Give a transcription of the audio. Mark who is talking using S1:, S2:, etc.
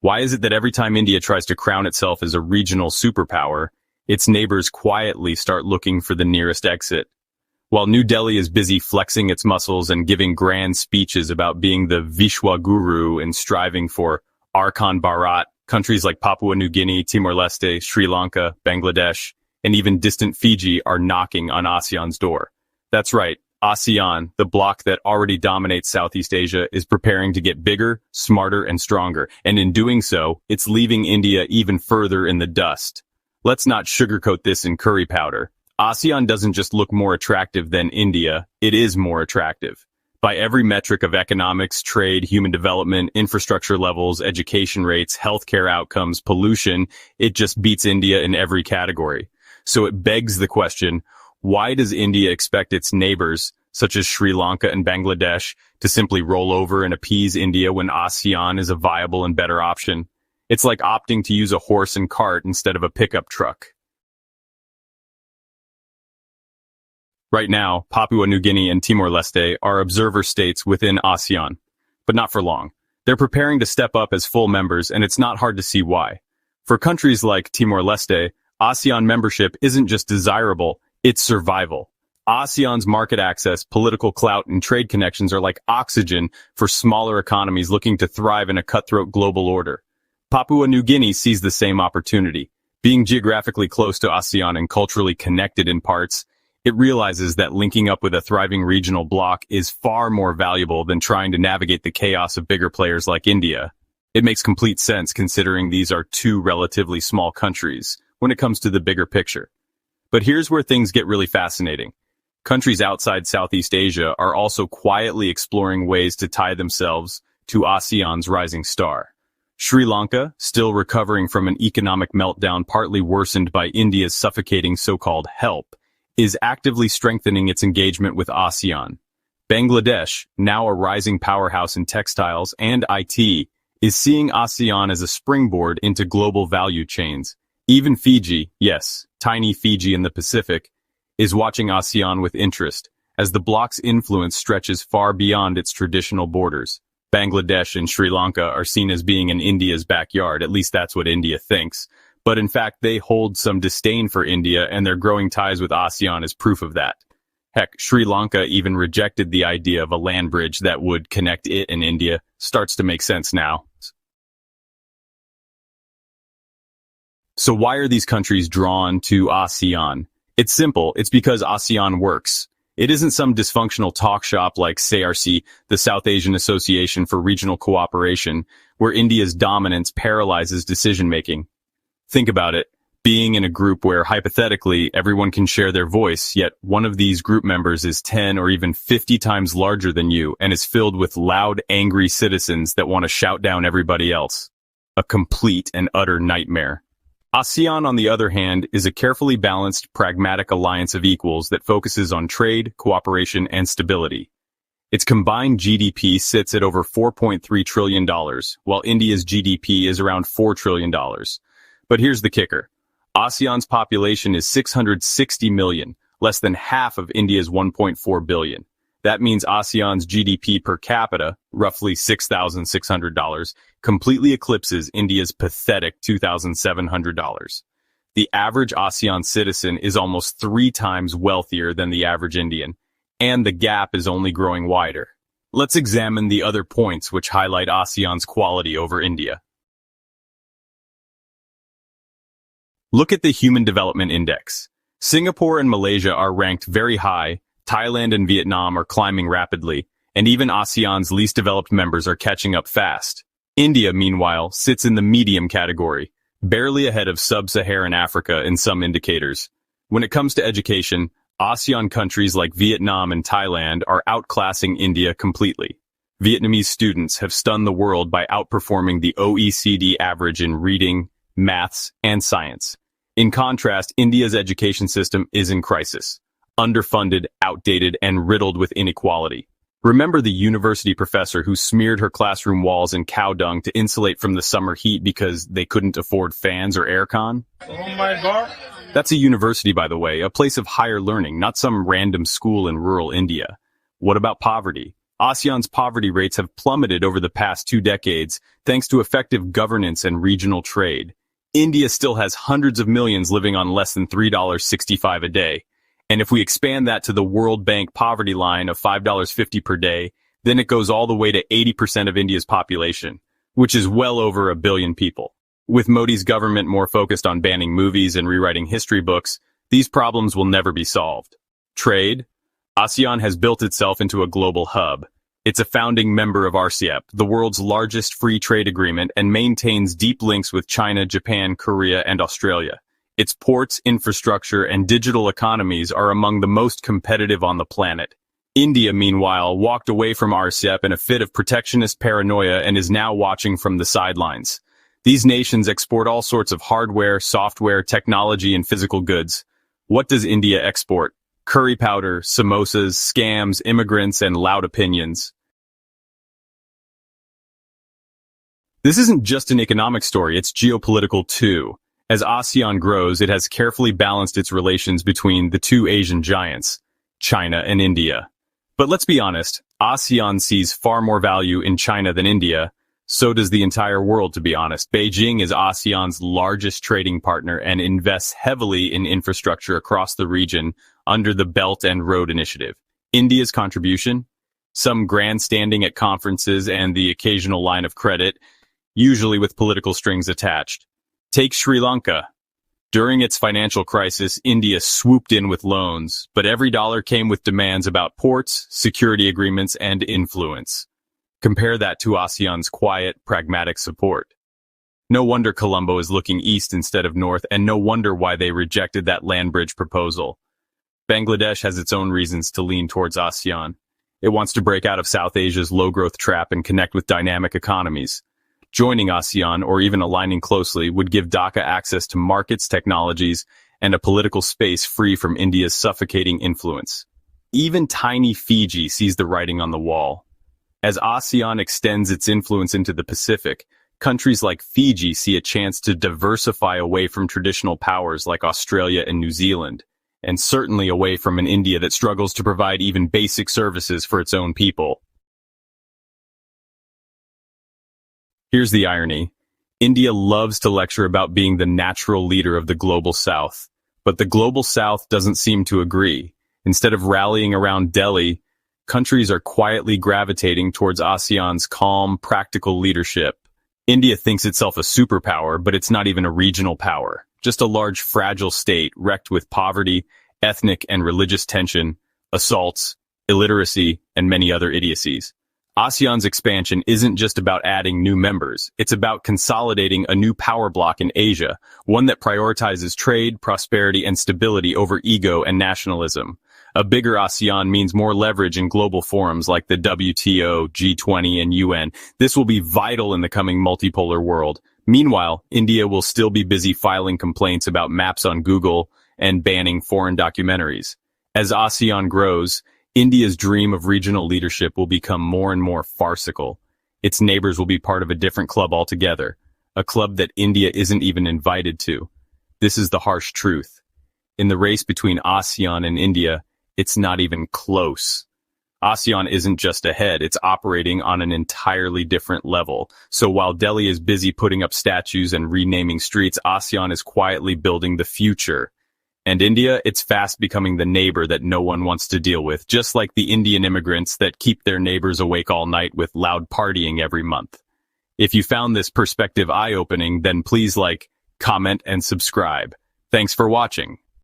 S1: Why is it that every time India tries to crown itself as a regional superpower, its neighbors quietly start looking for the nearest exit? While New Delhi is busy flexing its muscles and giving grand speeches about being the Vishwa Guru and striving for Arkan Bharat, countries like Papua New Guinea, Timor-Leste, Sri Lanka, Bangladesh, and even distant Fiji are knocking on ASEAN's door. That's right, ASEAN, the bloc that already dominates Southeast Asia, is preparing to get bigger, smarter, and stronger, and in doing so, it's leaving India even further in the dust. Let's not sugarcoat this in curry powder. ASEAN doesn't just look more attractive than India, it is more attractive. By every metric of economics, trade, human development, infrastructure levels, education rates, healthcare outcomes, pollution, it just beats India in every category. So it begs the question, why does India expect its neighbors, such as Sri Lanka and Bangladesh, to simply roll over and appease India when ASEAN is a viable and better option? It's like opting to use a horse and cart instead of a pickup truck. Right now, Papua New Guinea and Timor-Leste are observer states within ASEAN, but not for long. They're preparing to step up as full members, and it's not hard to see why. For countries like Timor-Leste, ASEAN membership isn't just desirable, it's survival. ASEAN's market access, political clout, and trade connections are like oxygen for smaller economies looking to thrive in a cutthroat global order. Papua New Guinea sees the same opportunity. Being geographically close to ASEAN and culturally connected in parts, it realizes that linking up with a thriving regional bloc is far more valuable than trying to navigate the chaos of bigger players like India. It makes complete sense considering these are two relatively small countries when it comes to the bigger picture. But here's where things get really fascinating. Countries outside Southeast Asia are also quietly exploring ways to tie themselves to ASEAN's rising star. Sri Lanka, still recovering from an economic meltdown partly worsened by India's suffocating so-called help, is actively strengthening its engagement with ASEAN. Bangladesh, now a rising powerhouse in textiles and IT, is seeing ASEAN as a springboard into global value chains. Even Fiji, yes, tiny Fiji in the Pacific, is watching ASEAN with interest, as the bloc's influence stretches far beyond its traditional borders. Bangladesh and Sri Lanka are seen as being in India's backyard, at least that's what India thinks. But in fact, they hold some disdain for India, and their growing ties with ASEAN is proof of that. Heck, Sri Lanka even rejected the idea of a land bridge that would connect it and India. Starts to make sense now. So why are these countries drawn to ASEAN? It's simple, it's because ASEAN works. It isn't some dysfunctional talk shop like SARC, the South Asian Association for Regional Cooperation, where India's dominance paralyzes decision-making. Think about it, being in a group where, hypothetically, everyone can share their voice, yet one of these group members is 10 or even 50 times larger than you and is filled with loud, angry citizens that want to shout down everybody else. A complete and utter nightmare. ASEAN, on the other hand, is a carefully balanced, pragmatic alliance of equals that focuses on trade, cooperation, and stability. Its combined GDP sits at over $4.3 trillion, while India's GDP is around $4 trillion. But here's the kicker. ASEAN's population is 660 million, less than half of India's 1.4 billion. That means ASEAN's GDP per capita, roughly $6,600, completely eclipses India's pathetic $2,700. The average ASEAN citizen is almost 3 times wealthier than the average Indian, and the gap is only growing wider. Let's examine the other points which highlight ASEAN's quality over India. Look at the Human Development Index. Singapore and Malaysia are ranked very high, Thailand and Vietnam are climbing rapidly, and even ASEAN's least developed members are catching up fast. India, meanwhile, sits in the medium category, barely ahead of sub-Saharan Africa in some indicators. When it comes to education, ASEAN countries like Vietnam and Thailand are outclassing India completely. Vietnamese students have stunned the world by outperforming the OECD average in reading, maths, and science. In contrast, India's education system is in crisis. Underfunded, outdated, and riddled with inequality. Remember the university professor who smeared her classroom walls in cow dung to insulate from the summer heat because they couldn't afford fans or aircon?
S2: Oh my God.
S1: That's a university, by the way, a place of higher learning, not some random school in rural India. What about poverty? ASEAN's poverty rates have plummeted over the past 2 decades thanks to effective governance and regional trade. India still has hundreds of millions living on less than $3.65 a day. And if we expand that to the World Bank poverty line of $5.50 per day, then it goes all the way to 80% of India's population, which is well over a billion people. With Modi's government more focused on banning movies and rewriting history books, these problems will never be solved. Trade. ASEAN has built itself into a global hub. It's a founding member of RCEP, the world's largest free trade agreement, and maintains deep links with China, Japan, Korea, and Australia. Its ports, infrastructure, and digital economies are among the most competitive on the planet. India, meanwhile, walked away from RCEP in a fit of protectionist paranoia and is now watching from the sidelines. These nations export all sorts of hardware, software, technology, and physical goods. What does India export? Curry powder, samosas, scams, immigrants, and loud opinions. This isn't just an economic story, it's geopolitical too. As ASEAN grows, it has carefully balanced its relations between the two Asian giants, China and India. But let's be honest, ASEAN sees far more value in China than India. So does the entire world, to be honest. Beijing is ASEAN's largest trading partner and invests heavily in infrastructure across the region under the Belt and Road Initiative. India's contribution? Some grandstanding at conferences and the occasional line of credit, usually with political strings attached. Take Sri Lanka. During its financial crisis, India swooped in with loans, but every dollar came with demands about ports, security agreements, and influence. Compare that to ASEAN's quiet, pragmatic support. No wonder Colombo is looking east instead of north, and no wonder why they rejected that land bridge proposal. Bangladesh has its own reasons to lean towards ASEAN. It wants to break out of South Asia's low-growth trap and connect with dynamic economies. Joining ASEAN, or even aligning closely, would give Dhaka access to markets, technologies, and a political space free from India's suffocating influence. Even tiny Fiji sees the writing on the wall. As ASEAN extends its influence into the Pacific, countries like Fiji see a chance to diversify away from traditional powers like Australia and New Zealand, and certainly away from an India that struggles to provide even basic services for its own people. Here's the irony. India loves to lecture about being the natural leader of the Global South, but the Global South doesn't seem to agree. Instead of rallying around Delhi, countries are quietly gravitating towards ASEAN's calm, practical leadership. India thinks itself a superpower, but it's not even a regional power, just a large, fragile state wrecked with poverty, ethnic and religious tension, assaults, illiteracy, and many other idiocies. ASEAN's expansion isn't just about adding new members, it's about consolidating a new power bloc in Asia, one that prioritizes trade, prosperity, and stability over ego and nationalism. A bigger ASEAN means more leverage in global forums like the WTO, G20, and UN. This will be vital in the coming multipolar world. Meanwhile, India will still be busy filing complaints about maps on Google and banning foreign documentaries. As ASEAN grows, India's dream of regional leadership will become more and more farcical. Its neighbors will be part of a different club altogether, a club that India isn't even invited to. This is the harsh truth. In the race between ASEAN and India, it's not even close. ASEAN isn't just ahead, it's operating on an entirely different level. So while Delhi is busy putting up statues and renaming streets, ASEAN is quietly building the future. And India, it's fast becoming the neighbor that no one wants to deal with, just like the Indian immigrants that keep their neighbors awake all night with loud partying every month. If you found this perspective eye-opening, then please like, comment, and subscribe. Thanks for watching.